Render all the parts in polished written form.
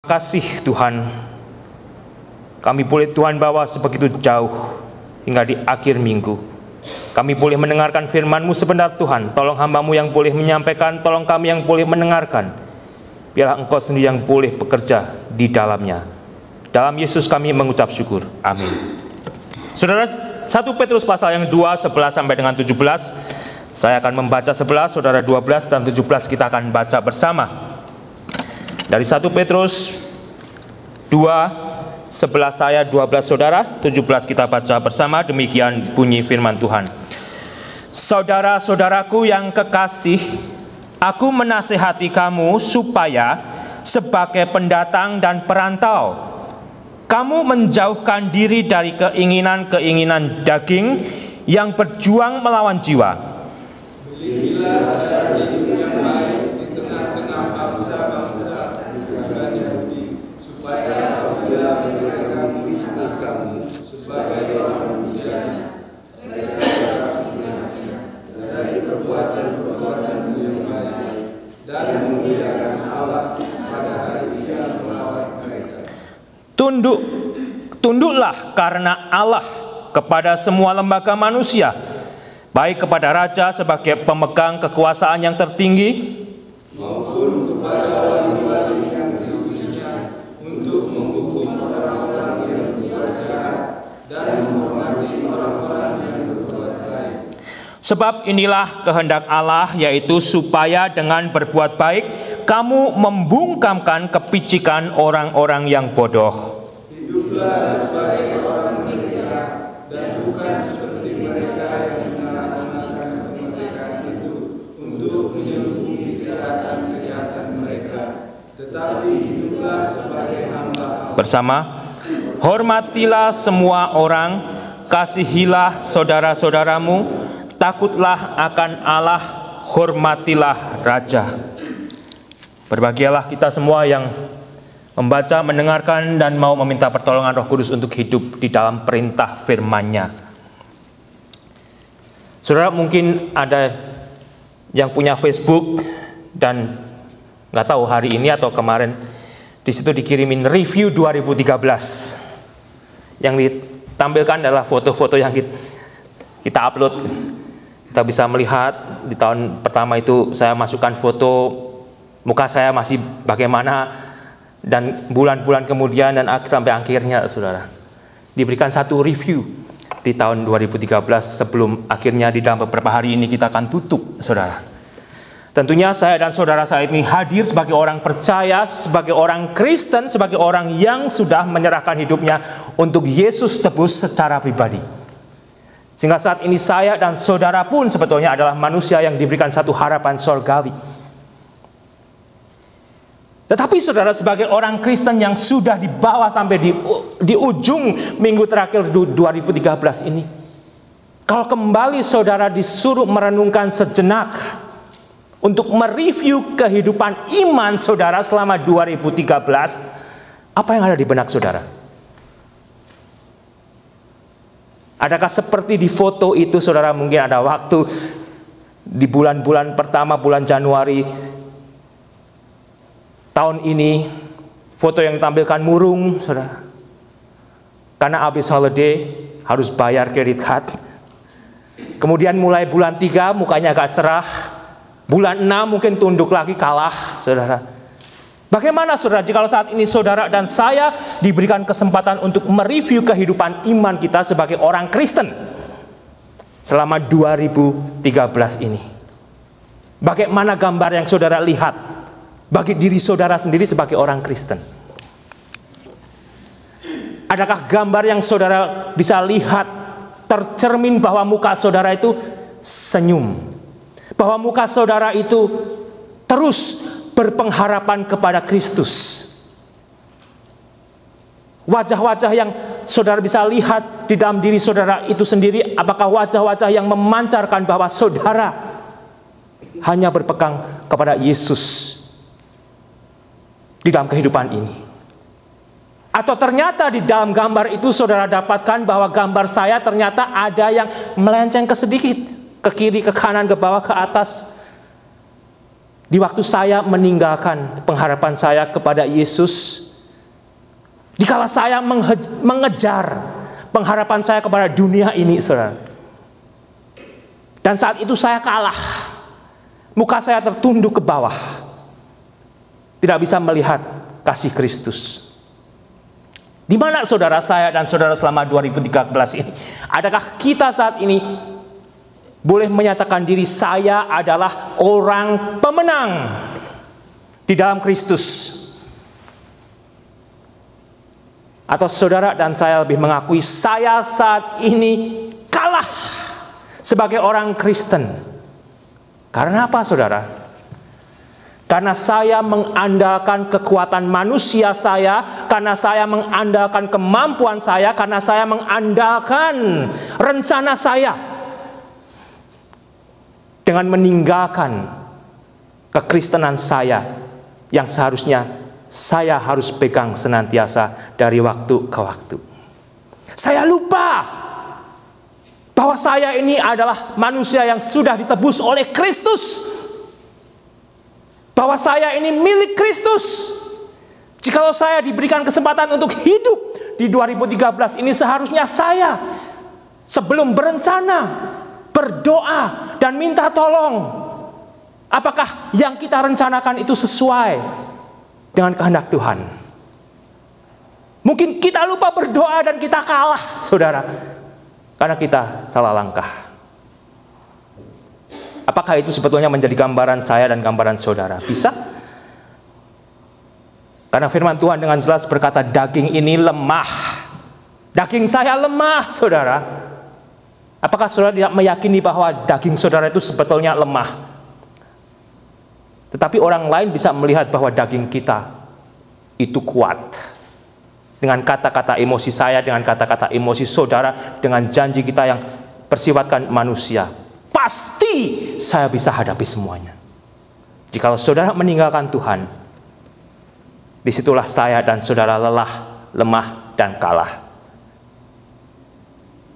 Kasih Tuhan, kami boleh Tuhan bawa sebegitu jauh hingga di akhir minggu. Kami boleh mendengarkan firman-Mu sebentar Tuhan. Tolong hamba-Mu yang boleh menyampaikan, tolong kami yang boleh mendengarkan. Biarlah Engkau sendiri yang boleh bekerja di dalamnya. Dalam Yesus kami mengucap syukur. Amin. Saudara, 1 Petrus pasal yang 2, 11 sampai dengan 17. Saya akan membaca 11, saudara 12 dan 17 kita akan baca bersama. Dari 1 Petrus 2, 11 saya, 12 saudara, 17 kita baca bersama. Demikian bunyi firman Tuhan. Saudara-saudaraku yang kekasih, aku menasihati kamu supaya sebagai pendatang dan perantau, kamu menjauhkan diri dari keinginan-keinginan daging yang berjuang melawan jiwa. Belilah cara hidup yang baik di tengah-tengah bangsa-bangsa dan Yahudi, supaya apabila mereka menghina kamu sebagai orang pujaan, mereka dapat mengingatnya dari perbuatan-perbuatan yang baik dan memuliakan Allah pada hari yang melawat mereka. Tunduklah karena Allah kepada semua lembaga manusia, baik kepada raja sebagai pemegang kekuasaan yang tertinggi, maupun kepada wali-wali yang diutusnya untuk menghukum orang-orang yang berbuat jahat dan menghormati orang-orang yang berbuat baik. Sebab inilah kehendak Allah, yaitu supaya dengan berbuat baik kamu membungkamkan kepicikan orang-orang yang bodoh. Hiduplah sebagai orang merdeka dan bukan seperti mereka yang menyalahgunakan kemerdekaan itu untuk menyelubungi kejahatan-kejahatan mereka, tetapi hiduplah sebagai hamba bersama. Hormatilah semua orang, kasihilah saudara-saudaramu, takutlah akan Allah, hormatilah raja. Berbahagialah kita semua yang membaca, mendengarkan, dan mau meminta pertolongan Roh Kudus untuk hidup di dalam perintah firman-Nya. Saudara, mungkin ada yang punya Facebook dan nggak tahu hari ini atau kemarin di situ dikirimin review 2013. Yang ditampilkan adalah foto-foto yang kita upload. Kita bisa melihat di tahun pertama itu saya masukkan foto muka saya masih bagaimana, dan bulan-bulan kemudian dan sampai akhirnya saudara diberikan satu review di tahun 2013 sebelum akhirnya di dalam beberapa hari ini kita akan tutup saudara. Tentunya saya dan saudara saya ini hadir sebagai orang percaya, sebagai orang Kristen, sebagai orang yang sudah menyerahkan hidupnya untuk Yesus tebus secara pribadi. Sehingga saat ini saya dan saudara pun sebetulnya adalah manusia yang diberikan satu harapan surgawi. Tetapi saudara, sebagai orang Kristen yang sudah dibawa sampai di ujung minggu terakhir 2013 ini, kalau kembali saudara disuruh merenungkan sejenak untuk mereview kehidupan iman saudara selama 2013, apa yang ada di benak saudara? Adakah seperti di foto itu saudara, mungkin ada waktu di bulan-bulan pertama, bulan Januari tahun ini, foto yang ditampilkan murung, saudara. Karena habis holiday harus bayar kredit card. Kemudian mulai bulan 3 mukanya agak cerah. Bulan 6 mungkin tunduk lagi, kalah, saudara. Bagaimana saudara jika saat ini saudara dan saya diberikan kesempatan untuk mereview kehidupan iman kita sebagai orang Kristen selama 2013 ini? Bagaimana gambar yang saudara lihat bagi diri saudara sendiri sebagai orang Kristen? Adakah gambar yang saudara bisa lihat tercermin bahwa muka saudara itu senyum, bahwa muka saudara itu terus berpengharapan kepada Kristus? Wajah-wajah yang saudara bisa lihat di dalam diri saudara itu sendiri, apakah wajah-wajah yang memancarkan bahwa saudara hanya berpegang kepada Yesus di dalam kehidupan ini? Atau ternyata di dalam gambar itu saudara dapatkan bahwa gambar saya ternyata ada yang melenceng ke sedikit, ke kiri, ke kanan, ke bawah, ke atas. Di waktu saya meninggalkan pengharapan saya kepada Yesus, Dikala saya mengejar pengharapan saya kepada dunia ini, saudara. Dan saat itu saya kalah. Muka saya tertunduk ke bawah. Tidak bisa melihat kasih Kristus. Di mana saudara saya dan saudara selama 2013 ini? Adakah kita saat ini boleh menyatakan diri saya adalah orang pemenang di dalam Kristus? Atau saudara dan saya lebih mengakui saya saat ini kalah sebagai orang Kristen. Karena apa, saudara? Karena saya mengandalkan kekuatan manusia saya, karena saya mengandalkan kemampuan saya, karena saya mengandalkan rencana saya, dengan meninggalkan kekristenan saya yang seharusnya saya harus pegang senantiasa dari waktu ke waktu. Saya lupa bahwa saya ini adalah manusia yang sudah ditebus oleh Kristus. Bahwa saya ini milik Kristus. Jikalau saya diberikan kesempatan untuk hidup di 2013 ini, seharusnya saya sebelum berencana, berdoa dan minta tolong, apakah yang kita rencanakan itu sesuai dengan kehendak Tuhan. Mungkin kita lupa berdoa dan kita kalah, saudara, karena kita salah langkah. Apakah itu sebetulnya menjadi gambaran saya dan gambaran saudara? Bisa? Karena firman Tuhan dengan jelas berkata, daging ini lemah. Daging saya lemah, saudara. Apakah saudara tidak meyakini bahwa daging saudara itu sebetulnya lemah? Tetapi orang lain bisa melihat bahwa daging kita itu kuat. Dengan kata-kata emosi saya, dengan kata-kata emosi saudara, dengan janji kita yang bersifatkan manusia, pasti saya bisa hadapi semuanya. Jikalau saudara meninggalkan Tuhan, disitulah saya dan saudara lelah, lemah, dan kalah.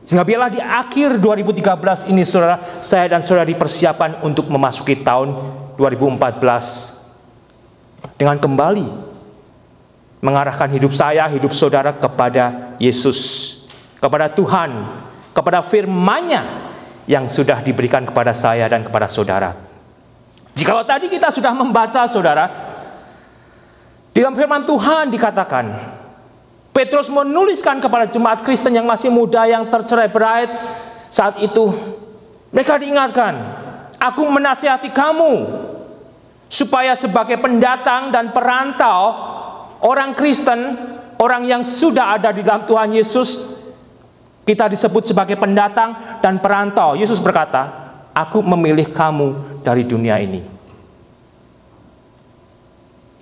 Sehingga biarlah di akhir 2013 ini, saudara, saya dan saudara dipersiapkan untuk memasuki tahun 2014 dengan kembali mengarahkan hidup saya, hidup saudara kepada Yesus, kepada Tuhan, kepada firman-Nya yang sudah diberikan kepada saya dan kepada saudara. Jikalau tadi kita sudah membaca, saudara, di dalam firman Tuhan dikatakan, Petrus menuliskan kepada jemaat Kristen yang masih muda, yang tercerai-berai saat itu. Mereka diingatkan, aku menasihati kamu supaya sebagai pendatang dan perantau, orang Kristen, orang yang sudah ada di dalam Tuhan Yesus, kita disebut sebagai pendatang dan perantau. Yesus berkata, aku memilih kamu dari dunia ini.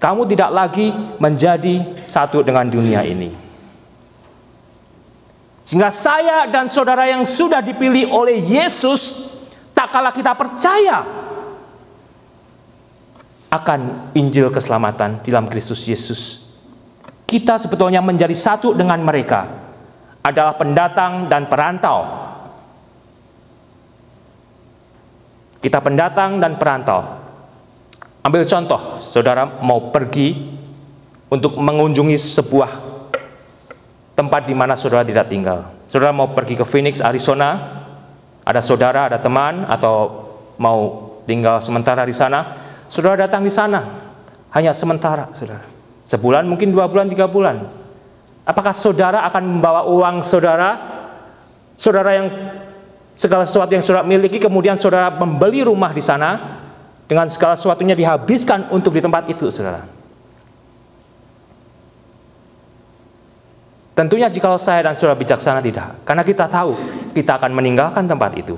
Kamu tidak lagi menjadi satu dengan dunia ini. Sehingga saya dan saudara yang sudah dipilih oleh Yesus, tak kalah kita percaya akan Injil keselamatan di dalam Kristus Yesus, kita sebetulnya menjadi satu dengan mereka, adalah pendatang dan perantau. Kita pendatang dan perantau. Ambil contoh, saudara mau pergi untuk mengunjungi sebuah tempat di mana saudara tidak tinggal. Saudara mau pergi ke Phoenix, Arizona, ada saudara, ada teman, atau mau tinggal sementara di sana. Saudara datang di sana, hanya sementara, saudara. Sebulan, mungkin 2 bulan, 3 bulan. Apakah saudara akan membawa uang saudara yang segala sesuatu yang saudara miliki, kemudian saudara membeli rumah di sana, dengan segala sesuatunya dihabiskan untuk di tempat itu, saudara? Tentunya jikalau saya dan saudara bijaksana, tidak. Karena kita tahu kita akan meninggalkan tempat itu.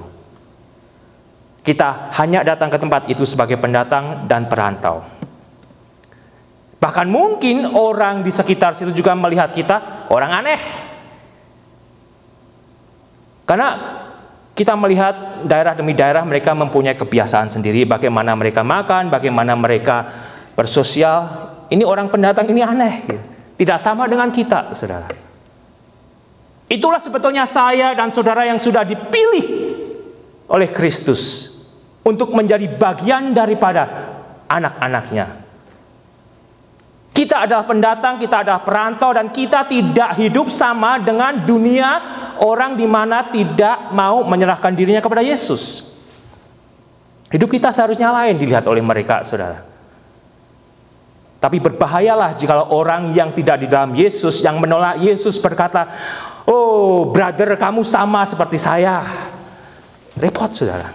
Kita hanya datang ke tempat itu sebagai pendatang dan perantau. Bahkan mungkin orang di sekitar situ juga melihat kita orang aneh. Karena kita melihat daerah demi daerah mereka mempunyai kebiasaan sendiri, bagaimana mereka makan, bagaimana mereka bersosial. Ini orang pendatang ini aneh, tidak sama dengan kita, saudara. Itulah sebetulnya saya dan saudara yang sudah dipilih oleh Kristus untuk menjadi bagian daripada anak-anaknya. Kita adalah pendatang, kita adalah perantau, dan kita tidak hidup sama dengan dunia orang di mana tidak mau menyerahkan dirinya kepada Yesus. Hidup kita seharusnya lain dilihat oleh mereka, saudara. Tapi berbahayalah jika orang yang tidak di dalam Yesus, yang menolak Yesus berkata, "Oh, brother, kamu sama seperti saya." Repot, saudara.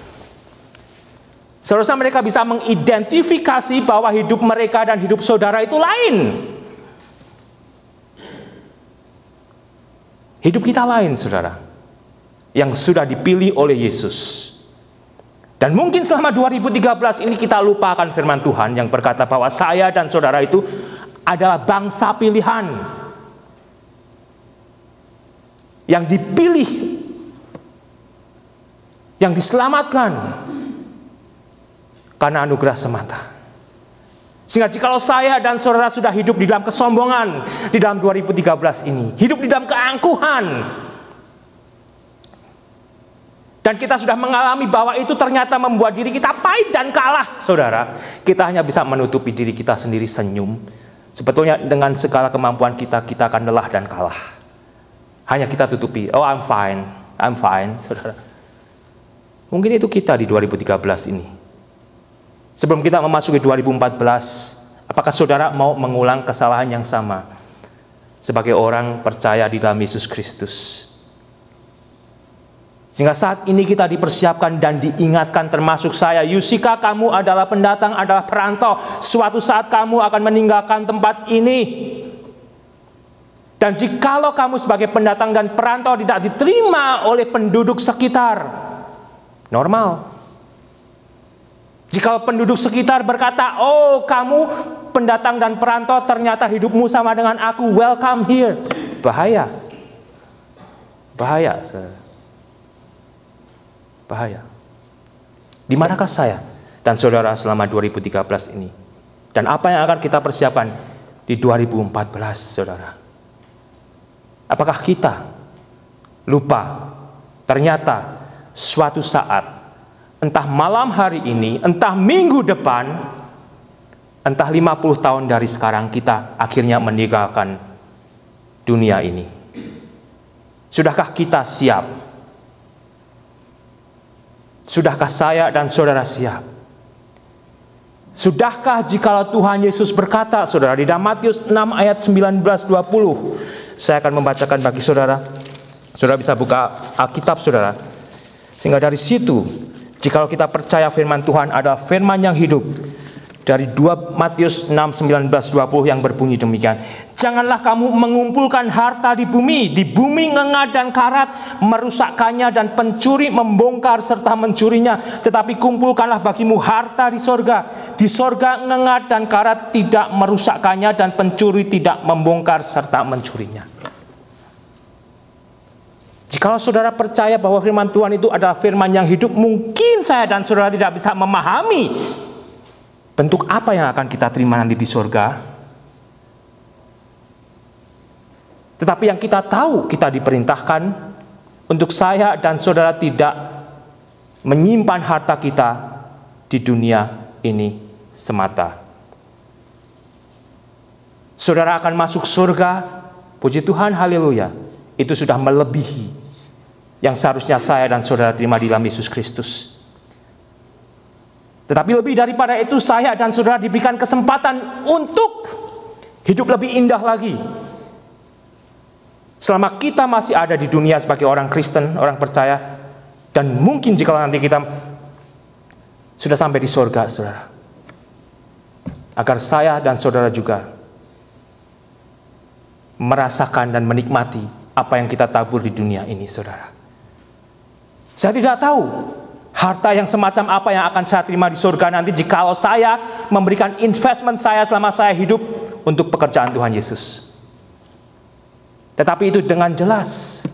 Seharusnya mereka bisa mengidentifikasi bahwa hidup mereka dan hidup saudara itu lain. Hidup kita lain, saudara, yang sudah dipilih oleh Yesus. Dan mungkin selama 2013 ini kita lupakan firman Tuhan yang berkata bahwa saya dan saudara itu adalah bangsa pilihan yang dipilih, yang diselamatkan karena anugerah semata. Sehingga jikalau saya dan saudara sudah hidup di dalam kesombongan di dalam 2013 ini, hidup di dalam keangkuhan, dan kita sudah mengalami bahwa itu ternyata membuat diri kita pahit dan kalah, saudara, kita hanya bisa menutupi diri kita sendiri senyum. Sebetulnya dengan segala kemampuan kita, kita akan lelah dan kalah. Hanya kita tutupi, "Oh, I'm fine, saudara." Mungkin itu kita di 2013 ini. Sebelum kita memasuki 2014, apakah saudara mau mengulang kesalahan yang sama sebagai orang percaya di dalam Yesus Kristus? Sehingga saat ini kita dipersiapkan dan diingatkan, termasuk saya, Yusika, kamu adalah pendatang, adalah perantau. Suatu saat kamu akan meninggalkan tempat ini. Dan jikalau kamu sebagai pendatang dan perantau tidak diterima oleh penduduk sekitar, normal. Jika penduduk sekitar berkata, "Oh, kamu pendatang dan perantau, ternyata hidupmu sama dengan aku, welcome here." Bahaya. Bahaya, saudara. Bahaya. Di manakah saya dan saudara selama 2013 ini? Dan apa yang akan kita persiapkan di 2014, saudara? Apakah kita lupa ternyata suatu saat, entah malam hari ini, entah minggu depan, entah 50 tahun dari sekarang, kita akhirnya meninggalkan dunia ini? Sudahkah kita siap? Sudahkah saya dan saudara siap? Sudahkah jikalau Tuhan Yesus berkata, saudara, di dalam Matius 6 ayat 19-20, saya akan membacakan bagi saudara. Saudara bisa buka Alkitab, saudara. Sehingga dari situ, jikalau kita percaya firman Tuhan adalah firman yang hidup, dari 2 Matius 6, 19-20 yang berbunyi demikian. "Janganlah kamu mengumpulkan harta di bumi ngengat dan karat merusakkannya, dan pencuri membongkar serta mencurinya. Tetapi kumpulkanlah bagimu harta di sorga. Di sorga ngengat dan karat tidak merusakkannya, dan pencuri tidak membongkar serta mencurinya." Jikalau saudara percaya bahwa firman Tuhan itu adalah firman yang hidup, mungkin saya dan saudara tidak bisa memahami bentuk apa yang akan kita terima nanti di sorga. Tetapi yang kita tahu, kita diperintahkan untuk saya dan saudara tidak menyimpan harta kita di dunia ini semata. Saudara akan masuk surga, puji Tuhan, haleluya. Itu sudah melebihi yang seharusnya saya dan saudara terima di dalam Yesus Kristus. Tetapi lebih daripada itu, saya dan saudara diberikan kesempatan untuk hidup lebih indah lagi. Selama kita masih ada di dunia sebagai orang Kristen, orang percaya, dan mungkin jika nanti kita sudah sampai di surga, saudara, agar saya dan saudara juga merasakan dan menikmati apa yang kita tabur di dunia ini, saudara. Saya tidak tahu harta yang semacam apa yang akan saya terima di surga nanti jikalau saya memberikan investment saya selama saya hidup untuk pekerjaan Tuhan Yesus. Tetapi itu dengan jelas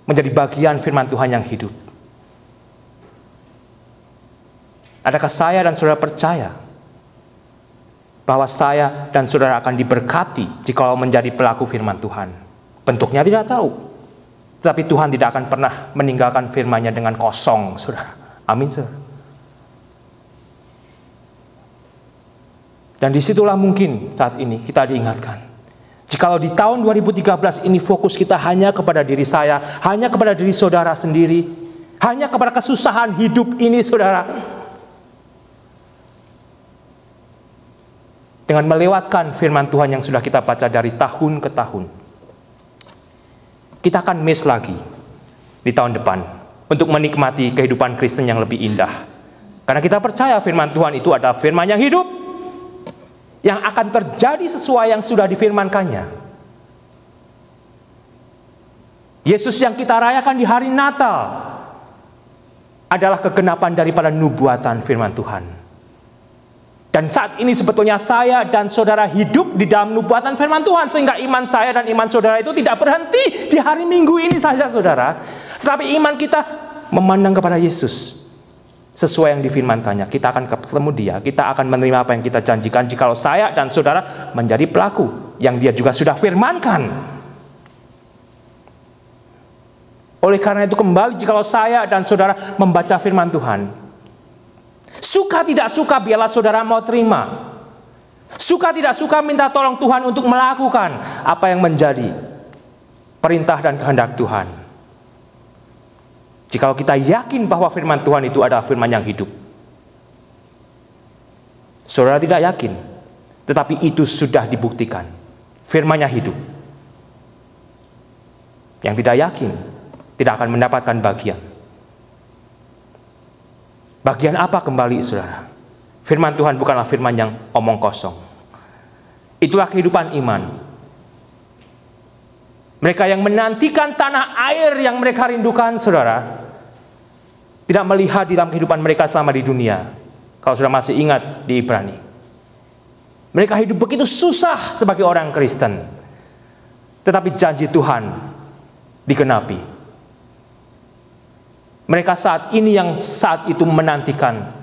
menjadi bagian firman Tuhan yang hidup. Adakah saya dan saudara percaya bahwa saya dan saudara akan diberkati jikalau menjadi pelaku firman Tuhan? Bentuknya tidak tahu. Tetapi Tuhan tidak akan pernah meninggalkan firman-Nya dengan kosong, saudara. Amin, saudara. Dan disitulah mungkin saat ini kita diingatkan. Jikalau di tahun 2013 ini fokus kita hanya kepada diri saya, hanya kepada diri saudara sendiri, hanya kepada kesusahan hidup ini saudara, dengan melewatkan firman Tuhan yang sudah kita baca dari tahun ke tahun, kita akan miss lagi di tahun depan untuk menikmati kehidupan Kristen yang lebih indah. Karena kita percaya firman Tuhan itu adalah firman yang hidup, yang akan terjadi sesuai yang sudah difirmankannya. Yesus yang kita rayakan di hari Natal adalah kegenapan daripada nubuatan firman Tuhan. Dan saat ini sebetulnya saya dan saudara hidup di dalam nubuatan firman Tuhan, sehingga iman saya dan iman saudara itu tidak berhenti di hari Minggu ini saja saudara, tetapi iman kita memandang kepada Yesus sesuai yang difirmankannya. Kita akan ketemu Dia, kita akan menerima apa yang kita janjikan jikalau saya dan saudara menjadi pelaku yang Dia juga sudah firmankan. Oleh karena itu kembali, jikalau saya dan saudara membaca firman Tuhan, suka tidak suka biarlah saudara mau terima. Suka tidak suka minta tolong Tuhan untuk melakukan apa yang menjadi perintah dan kehendak Tuhan. Jikalau kita yakin bahwa firman Tuhan itu adalah firman yang hidup. Saudara tidak yakin, tetapi itu sudah dibuktikan. Firman-Nya hidup. Yang tidak yakin tidak akan mendapatkan bagian. Bagian apa kembali saudara? Firman Tuhan bukanlah firman yang omong kosong. Itulah kehidupan iman. Mereka yang menantikan tanah air yang mereka rindukan saudara, tidak melihat di dalam kehidupan mereka selama di dunia. Kalau sudah masih ingat di Ibrani, mereka hidup begitu susah sebagai orang Kristen, tetapi janji Tuhan digenapi. Mereka saat ini yang saat itu menantikan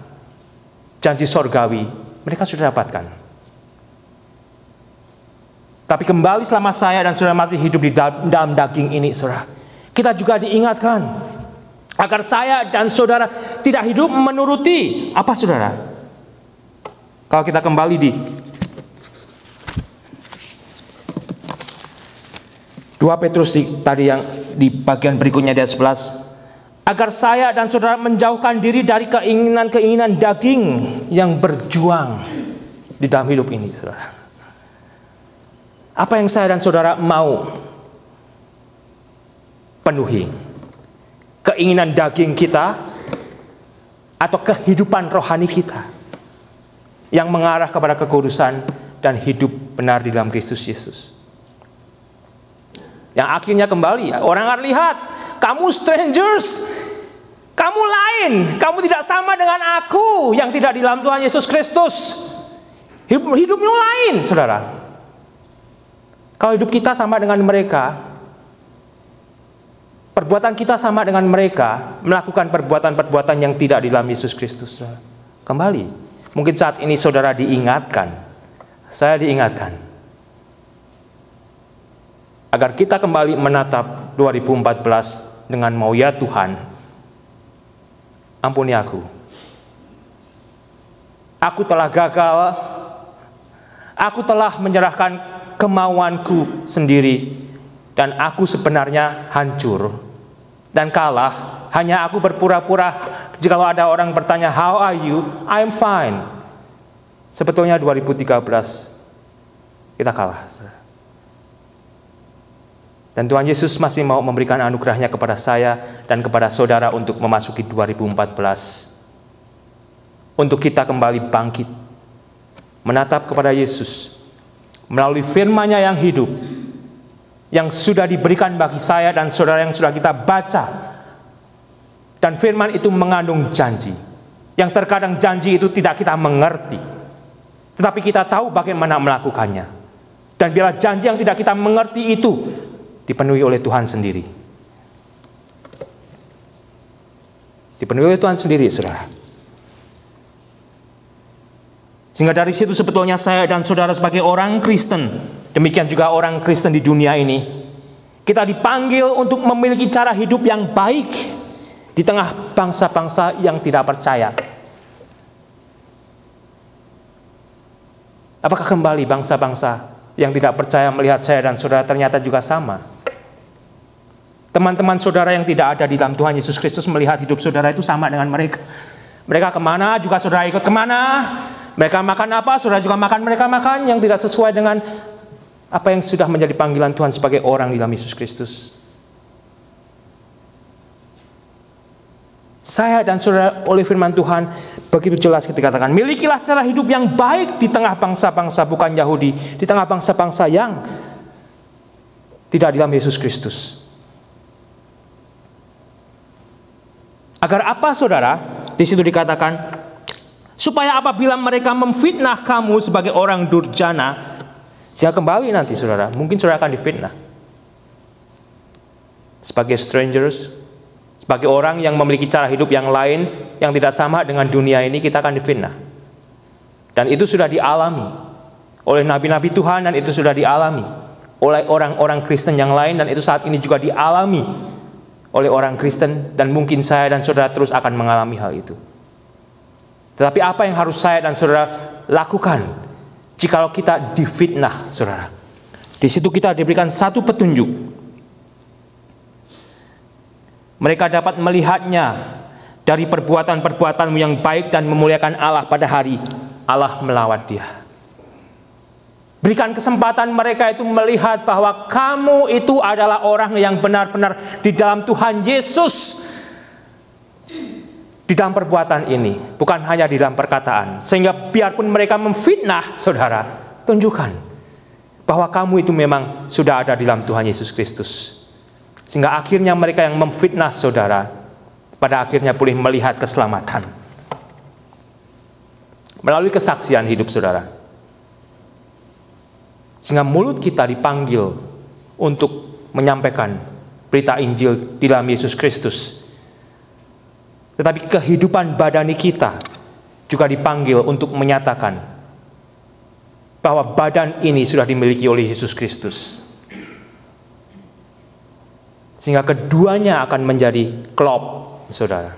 janji sorgawi, mereka sudah dapatkan. Tapi kembali, selama saya dan saudara masih hidup di dalam daging ini saudara, kita juga diingatkan agar saya dan saudara tidak hidup menuruti apa saudara? Kalau kita kembali di 2 Petrus tadi yang di bagian berikutnya di ayat 11, agar saya dan saudara menjauhkan diri dari keinginan-keinginan daging yang berjuang di dalam hidup ini saudara. Apa yang saya dan saudara mau penuhi? Keinginan daging kita atau kehidupan rohani kita yang mengarah kepada kekudusan dan hidup benar di dalam Kristus Yesus? Yang akhirnya kembali, orang akan lihat, kamu strangers, kamu lain, kamu tidak sama dengan aku yang tidak di dalam Tuhan Yesus Kristus. Hidupmu lain, saudara. Kalau hidup kita sama dengan mereka, perbuatan kita sama dengan mereka, melakukan perbuatan-perbuatan yang tidak di dalam Yesus Kristus. Kembali, mungkin saat ini saudara diingatkan, saya diingatkan, agar kita kembali menatap 2014 dengan mau ya Tuhan, ampuni aku. Aku telah gagal, aku telah menyerahkan kemauanku sendiri, dan aku sebenarnya hancur dan kalah. Hanya aku berpura-pura. Jika ada orang bertanya, how are you? I'm fine. Sebetulnya 2013 kita kalah. Dan Tuhan Yesus masih mau memberikan anugerahnya kepada saya dan kepada saudara untuk memasuki 2014. Untuk kita kembali bangkit, menatap kepada Yesus melalui firman-Nya yang hidup, yang sudah diberikan bagi saya dan saudara yang sudah kita baca. Dan firman itu mengandung janji, yang terkadang janji itu tidak kita mengerti, tetapi kita tahu bagaimana melakukannya. Dan bila janji yang tidak kita mengerti itu dipenuhi oleh Tuhan sendiri. Dipenuhi oleh Tuhan sendiri, saudara. Sehingga dari situ sebetulnya saya dan saudara sebagai orang Kristen, demikian juga orang Kristen di dunia ini, kita dipanggil untuk memiliki cara hidup yang baik di tengah bangsa-bangsa yang tidak percaya. Apakah kembali bangsa-bangsa yang tidak percaya melihat saya dan saudara ternyata juga sama? Teman-teman saudara yang tidak ada di dalam Tuhan Yesus Kristus melihat hidup saudara itu sama dengan mereka. Mereka kemana juga saudara ikut kemana. Mereka makan apa, saudara juga makan. Mereka makan yang tidak sesuai dengan apa yang sudah menjadi panggilan Tuhan sebagai orang di dalam Yesus Kristus. Saya dan saudara oleh firman Tuhan begitu jelas ketika katakan, milikilah cara hidup yang baik di tengah bangsa-bangsa bukan Yahudi, di tengah bangsa-bangsa yang tidak di dalam Yesus Kristus. Agar apa saudara? Di situ dikatakan, supaya apabila mereka memfitnah kamu sebagai orang durjana, sehingga kembali nanti saudara, mungkin saudara akan difitnah. Sebagai strangers, sebagai orang yang memiliki cara hidup yang lain, yang tidak sama dengan dunia ini, kita akan difitnah. Dan itu sudah dialami oleh nabi-nabi Tuhan, dan itu sudah dialami oleh orang-orang Kristen yang lain, dan itu saat ini juga dialami oleh orang Kristen, dan mungkin saya dan saudara terus akan mengalami hal itu. Tetapi apa yang harus saya dan saudara lakukan jikalau kita difitnah, saudara? Di situ kita diberikan satu petunjuk. Mereka dapat melihatnya dari perbuatan-perbuatanmu yang baik dan memuliakan Allah pada hari Allah melawat dia. Berikan kesempatan mereka itu melihat bahwa kamu itu adalah orang yang benar-benar di dalam Tuhan Yesus. Di dalam perbuatan ini, bukan hanya di dalam perkataan. Sehingga biarpun mereka memfitnah saudara, tunjukkan bahwa kamu itu memang sudah ada di dalam Tuhan Yesus Kristus. Sehingga akhirnya mereka yang memfitnah saudara, pada akhirnya boleh melihat keselamatan melalui kesaksian hidup saudara. Sehingga mulut kita dipanggil untuk menyampaikan berita Injil di dalam Yesus Kristus. Tetapi kehidupan badani kita juga dipanggil untuk menyatakan bahwa badan ini sudah dimiliki oleh Yesus Kristus. Sehingga keduanya akan menjadi klop, saudara.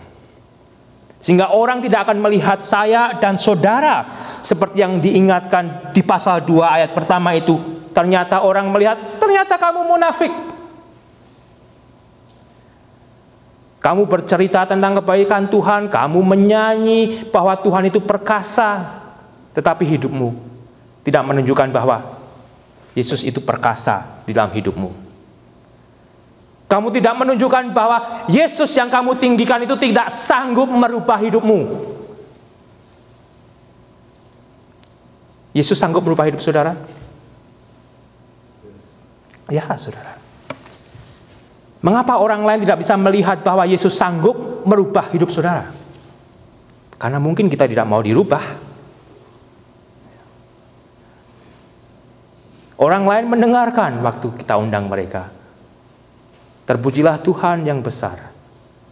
Sehingga orang tidak akan melihat saya dan saudara seperti yang diingatkan di pasal 2 ayat pertama itu. Ternyata orang melihat, ternyata kamu munafik. Kamu bercerita tentang kebaikan Tuhan, kamu menyanyi bahwa Tuhan itu perkasa, tetapi hidupmu tidak menunjukkan bahwa Yesus itu perkasa di dalam hidupmu. Kamu tidak menunjukkan bahwa Yesus yang kamu tinggikan itu tidak sanggup merubah hidupmu. Yesus sanggup merubah hidup saudara? Ya, saudara. Mengapa orang lain tidak bisa melihat bahwa Yesus sanggup merubah hidup saudara? Karena mungkin kita tidak mau dirubah. Orang lain mendengarkan waktu kita undang mereka. Terpujilah Tuhan yang besar.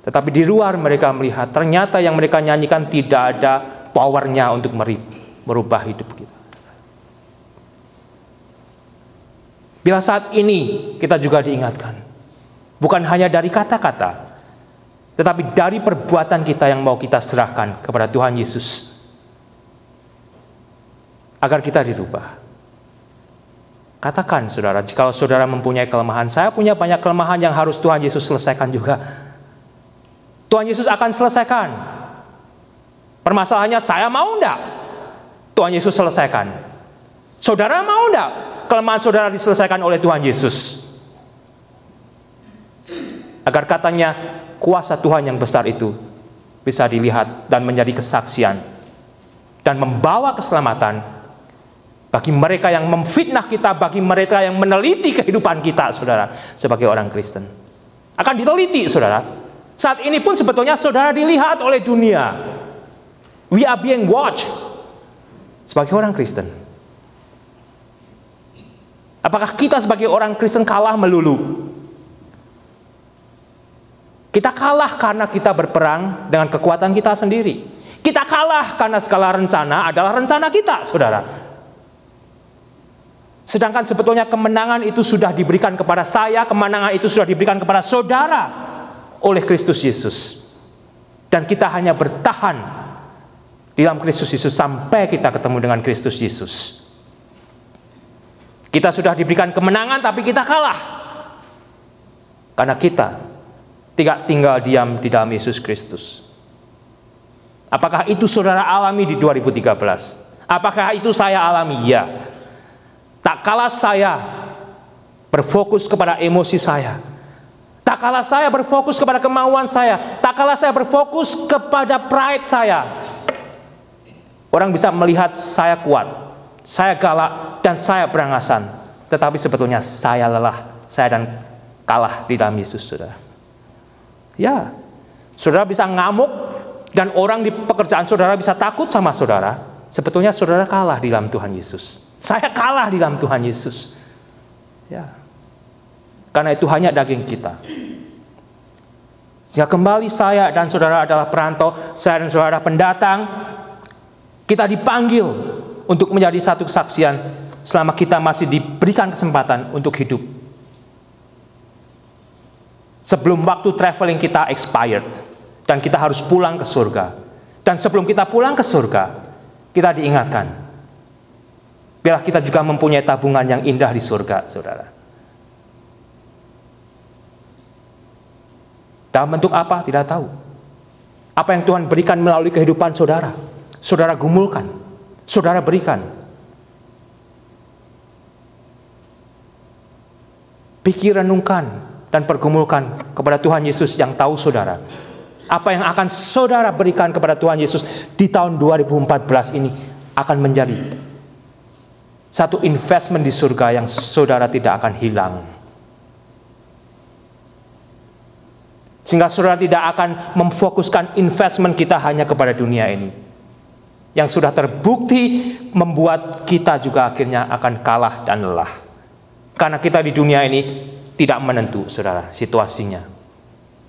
Tetapi di luar mereka melihat ternyata yang mereka nyanyikan tidak ada powernya untuk merubah hidup kita. Bila saat ini kita juga diingatkan, bukan hanya dari kata-kata, tetapi dari perbuatan kita yang mau kita serahkan kepada Tuhan Yesus, agar kita dirubah. Katakan saudara, jika saudara mempunyai kelemahan, saya punya banyak kelemahan yang harus Tuhan Yesus selesaikan juga. Tuhan Yesus akan selesaikan. Permasalahannya saya mau enggak? Tuhan Yesus selesaikan. Saudara mau enggak kelemahan saudara diselesaikan oleh Tuhan Yesus? Agar katanya kuasa Tuhan yang besar itu bisa dilihat dan menjadi kesaksian dan membawa keselamatan bagi mereka yang memfitnah kita, bagi mereka yang meneliti kehidupan kita, saudara, sebagai orang Kristen. Akan diteliti, saudara. Saat ini pun sebetulnya saudara dilihat oleh dunia. We are being watched sebagai orang Kristen. Apakah kita sebagai orang Kristen kalah melulu? Kita kalah karena kita berperang dengan kekuatan kita sendiri. Kita kalah karena segala rencana adalah rencana kita, saudara. Sedangkan sebetulnya kemenangan itu sudah diberikan kepada saya, kemenangan itu sudah diberikan kepada saudara oleh Kristus Yesus. Dan kita hanya bertahan di dalam Kristus Yesus sampai kita ketemu dengan Kristus Yesus. Kita sudah diberikan kemenangan tapi kita kalah. Karena kita tidak tinggal diam di dalam Yesus Kristus. Apakah itu saudara alami di 2013? Apakah itu saya alami? Ya. Tak kalah saya berfokus kepada emosi saya. Tak kalah saya berfokus kepada kemauan saya. Tak kalah saya berfokus kepada pride saya. Orang bisa melihat saya kuat, saya galak, dan saya berangasan. Tetapi sebetulnya saya lelah, saya dan kalah di dalam Yesus, saudara. Ya, saudara bisa ngamuk dan orang di pekerjaan saudara bisa takut sama saudara. Sebetulnya saudara kalah di dalam Tuhan Yesus. Saya kalah di dalam Tuhan Yesus. Ya, karena itu hanya daging kita. Sehingga kembali saya dan saudara adalah perantau, saya dan saudara pendatang. Kita dipanggil untuk menjadi satu kesaksian selama kita masih diberikan kesempatan untuk hidup. Sebelum waktu traveling kita expired dan kita harus pulang ke surga. Dan sebelum kita pulang ke surga, kita diingatkan, biarlah kita juga mempunyai tabungan yang indah di surga, saudara. Dalam bentuk apa? Tidak tahu. Apa yang Tuhan berikan melalui kehidupan saudara, saudara gumulkan, saudara berikan. Pikir, renungkan, dan pergumulkan kepada Tuhan Yesus yang tahu saudara. Apa yang akan saudara berikan kepada Tuhan Yesus di tahun 2014 ini akan menjadi satu investment di surga yang saudara tidak akan hilang. Sehingga saudara tidak akan memfokuskan investment kita hanya kepada dunia ini, yang sudah terbukti membuat kita juga akhirnya akan kalah dan lelah. Karena kita di dunia ini tidak menentu, saudara, situasinya.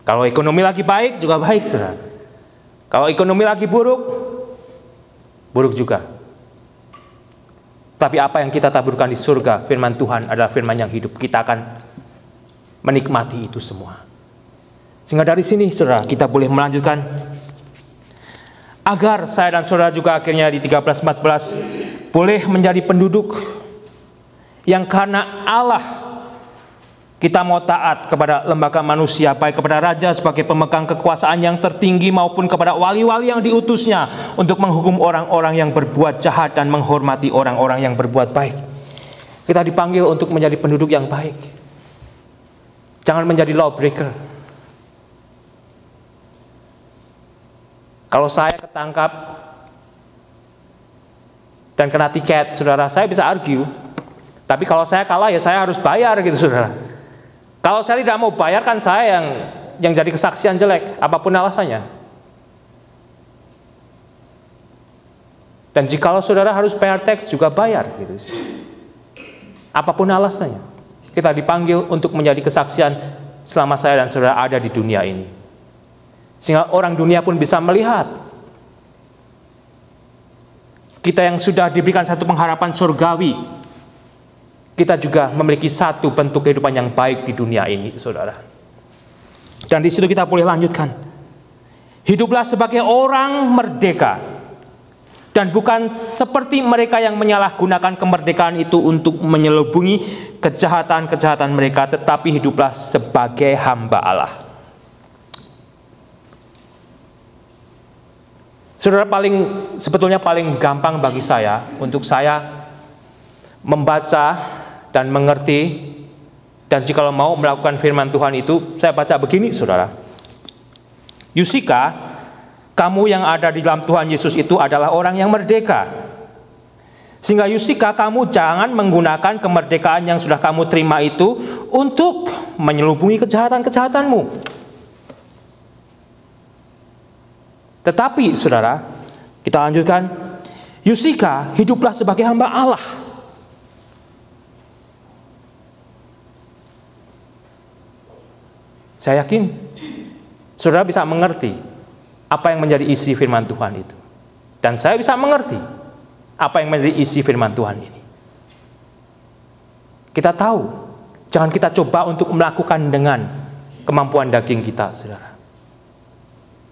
Kalau ekonomi lagi baik, juga baik, saudara. Kalau ekonomi lagi buruk, buruk juga. Tapi apa yang kita taburkan di surga, firman Tuhan adalah firman yang hidup. Kita akan menikmati itu semua. Sehingga dari sini, saudara, kita boleh melanjutkan. Agar saya dan saudara juga akhirnya di 13-14 boleh menjadi penduduk yang karena Allah kita mau taat kepada lembaga manusia, baik kepada raja sebagai pemegang kekuasaan yang tertinggi maupun kepada wali-wali yang diutusnya untuk menghukum orang-orang yang berbuat jahat dan menghormati orang-orang yang berbuat baik. Kita dipanggil untuk menjadi penduduk yang baik. Jangan menjadi lawbreaker. Kalau saya ketangkap dan kena tiket, saudara, saya bisa argue. Tapi kalau saya kalah, ya saya harus bayar gitu, saudara. Kalau saya tidak mau bayar, kan saya yang jadi kesaksian jelek, apapun alasannya. Dan jikalau saudara harus bayar tax, juga bayar gitu. Apapun alasannya. Kita dipanggil untuk menjadi kesaksian selama saya dan saudara ada di dunia ini. Sehingga orang dunia pun bisa melihat kita yang sudah diberikan satu pengharapan surgawi, kita juga memiliki satu bentuk kehidupan yang baik di dunia ini, saudara. Dan di situ kita boleh lanjutkan. Hiduplah sebagai orang merdeka, dan bukan seperti mereka yang menyalahgunakan kemerdekaan itu untuk menyelubungi kejahatan-kejahatan mereka, tetapi hiduplah sebagai hamba Allah. Saudara, sebetulnya paling gampang bagi saya untuk saya membaca dan mengerti, dan jikalau mau melakukan firman Tuhan itu, saya baca begini, saudara. Yusika, kamu yang ada di dalam Tuhan Yesus itu adalah orang yang merdeka. Sehingga Yusika, kamu jangan menggunakan kemerdekaan yang sudah kamu terima itu untuk menyelubungi kejahatan-kejahatanmu. Tetapi, saudara, kita lanjutkan. Yusika, hiduplah sebagai hamba Allah. Saya yakin saudara bisa mengerti apa yang menjadi isi firman Tuhan itu. Dan saya bisa mengerti apa yang menjadi isi firman Tuhan ini. Kita tahu, jangan kita coba untuk melakukan dengan kemampuan daging kita, saudara.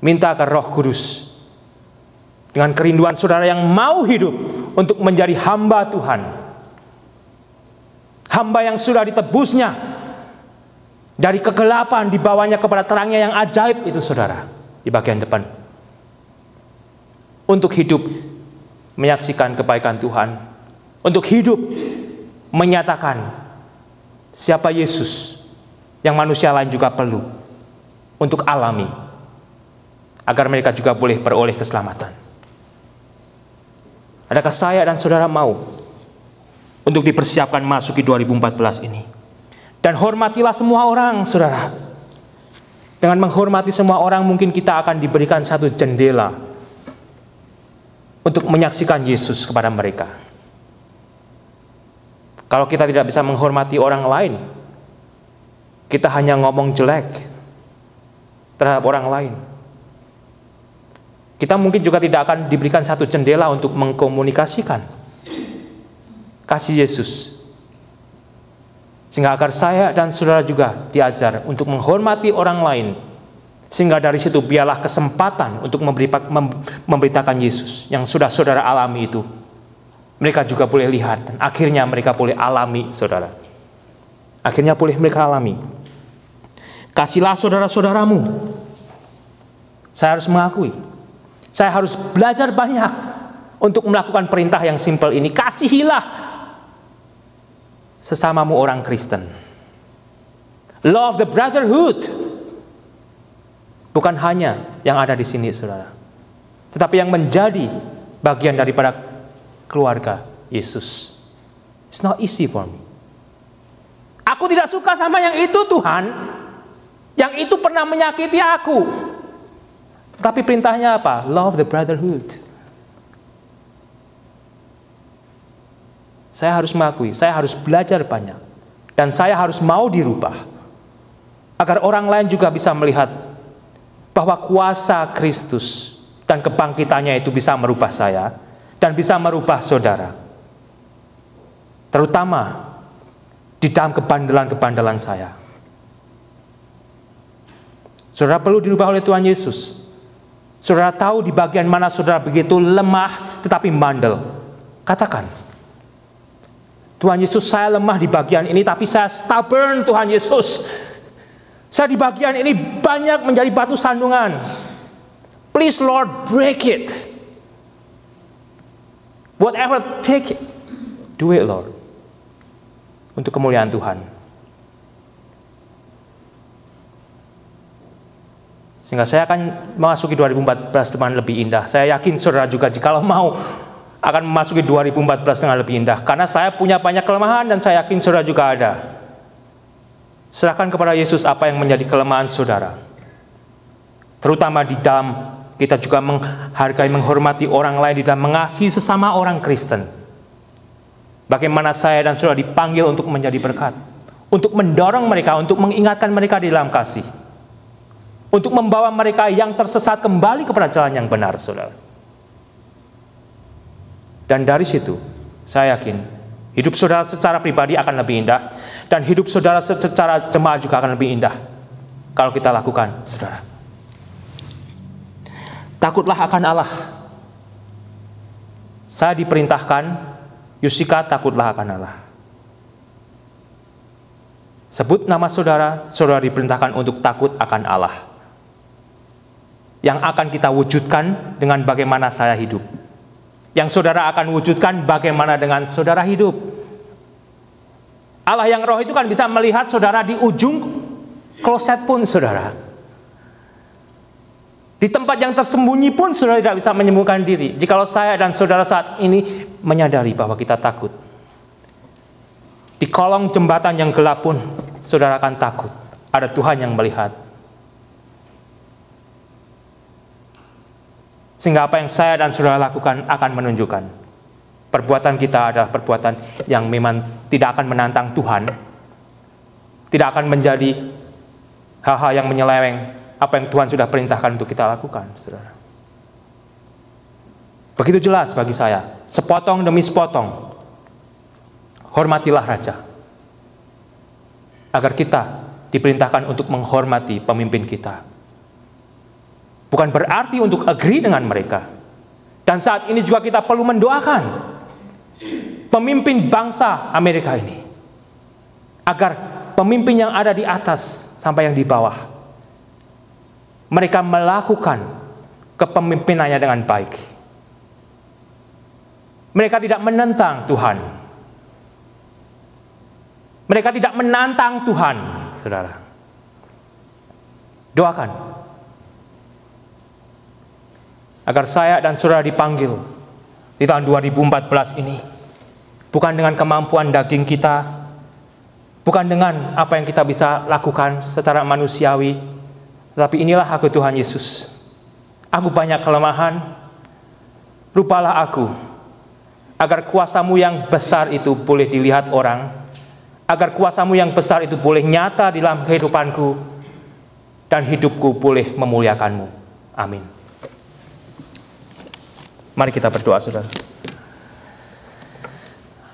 Minta ke Roh Kudus dengan kerinduan saudara yang mau hidup untuk menjadi hamba Tuhan. Hamba yang sudah ditebusnya dari kegelapan dibawanya kepada terangnya yang ajaib itu, saudara, di bagian depan. Untuk hidup menyaksikan kebaikan Tuhan. Untuk hidup menyatakan siapa Yesus yang manusia lain juga perlu untuk alami, agar mereka juga boleh beroleh keselamatan. Adakah saya dan saudara mau untuk dipersiapkan masuki 2014 ini? Dan hormatilah semua orang, saudara. Dengan menghormati semua orang, mungkin kita akan diberikan satu jendela untuk menyaksikan Yesus kepada mereka. Kalau kita tidak bisa menghormati orang lain, kita hanya ngomong jelek terhadap orang lain, kita mungkin juga tidak akan diberikan satu jendela untuk mengkomunikasikan kasih Yesus. Sehingga agar saya dan saudara juga diajar untuk menghormati orang lain, sehingga dari situ biarlah kesempatan untuk memberitakan Yesus yang sudah saudara alami itu, mereka juga boleh lihat, dan akhirnya mereka boleh alami, saudara. Akhirnya boleh mereka alami. Kasihlah saudara-saudaramu. Saya harus mengakui, saya harus belajar banyak untuk melakukan perintah yang simpel ini. Kasihilah sesamamu orang Kristen. Love the brotherhood. Bukan hanya yang ada di sini, saudara, tetapi yang menjadi bagian daripada keluarga Yesus. It's not easy for me. Aku tidak suka sama yang itu, Tuhan. Yang itu pernah menyakiti aku. Tapi perintahnya apa? Love the brotherhood. Saya harus mengakui, saya harus belajar banyak. Dan saya harus mau dirubah. Agar orang lain juga bisa melihat bahwa kuasa Kristus dan kebangkitannya itu bisa merubah saya dan bisa merubah saudara. Terutama di dalam kebandelan-kebandelan saya. Saudara perlu dirubah oleh Tuhan Yesus. Saudara tahu di bagian mana saudara begitu lemah tetapi bandel. Katakan, Tuhan Yesus, saya lemah di bagian ini tapi saya stubborn, Tuhan Yesus. Saya di bagian ini banyak menjadi batu sandungan. Please Lord, break it. Whatever, take it. Do it, Lord. Untuk kemuliaan Tuhan. Sehingga saya akan memasuki 2014 dengan lebih indah. Saya yakin saudara juga jikalau mau akan memasuki 2014 dengan lebih indah. Karena saya punya banyak kelemahan dan saya yakin saudara juga ada. Serahkan kepada Yesus apa yang menjadi kelemahan saudara. Terutama di dalam kita juga menghargai, menghormati orang lain, di dalam mengasihi sesama orang Kristen. Bagaimana saya dan saudara dipanggil untuk menjadi berkat. Untuk mendorong mereka, untuk mengingatkan mereka di dalam kasih. Untuk membawa mereka yang tersesat kembali kepada jalan yang benar, saudara. Dan dari situ, saya yakin, hidup saudara secara pribadi akan lebih indah. Dan hidup saudara secara jemaat juga akan lebih indah. Kalau kita lakukan, saudara. Takutlah akan Allah. Saya diperintahkan, Yusika, takutlah akan Allah. Sebut nama saudara, saudara diperintahkan untuk takut akan Allah. Yang akan kita wujudkan dengan bagaimana saya hidup. Yang saudara akan wujudkan bagaimana dengan saudara hidup. Allah yang roh itu kan bisa melihat saudara di ujung kloset pun, saudara. Di tempat yang tersembunyi pun saudara tidak bisa menyembuhkan diri. Jikalau saya dan saudara saat ini menyadari bahwa kita takut. Di kolong jembatan yang gelap pun saudara akan takut. Ada Tuhan yang melihat. Sehingga apa yang saya dan saudara lakukan akan menunjukkan perbuatan kita adalah perbuatan yang memang tidak akan menantang Tuhan, tidak akan menjadi hal-hal yang menyeleweng apa yang Tuhan sudah perintahkan untuk kita lakukan, saudara. Begitu jelas bagi saya, sepotong demi sepotong, hormatilah Raja, agar kita diperintahkan untuk menghormati pemimpin kita. Bukan berarti untuk agree dengan mereka. Dan saat ini juga kita perlu mendoakan pemimpin bangsa Amerika ini. agar pemimpin yang ada di atas sampai yang di bawah, mereka melakukan kepemimpinannya dengan baik. Mereka tidak menentang Tuhan. Mereka tidak menantang Tuhan, saudara. Doakan agar saya dan saudara dipanggil di tahun 2014 ini, bukan dengan kemampuan daging kita, bukan dengan apa yang kita bisa lakukan secara manusiawi, tetapi inilah aku Tuhan Yesus. Aku banyak kelemahan, rupalah aku, agar kuasa-Mu yang besar itu boleh dilihat orang, agar kuasa-Mu yang besar itu boleh nyata di dalam kehidupanku, dan hidupku boleh memuliakan-Mu. Amin. Mari kita berdoa, saudara.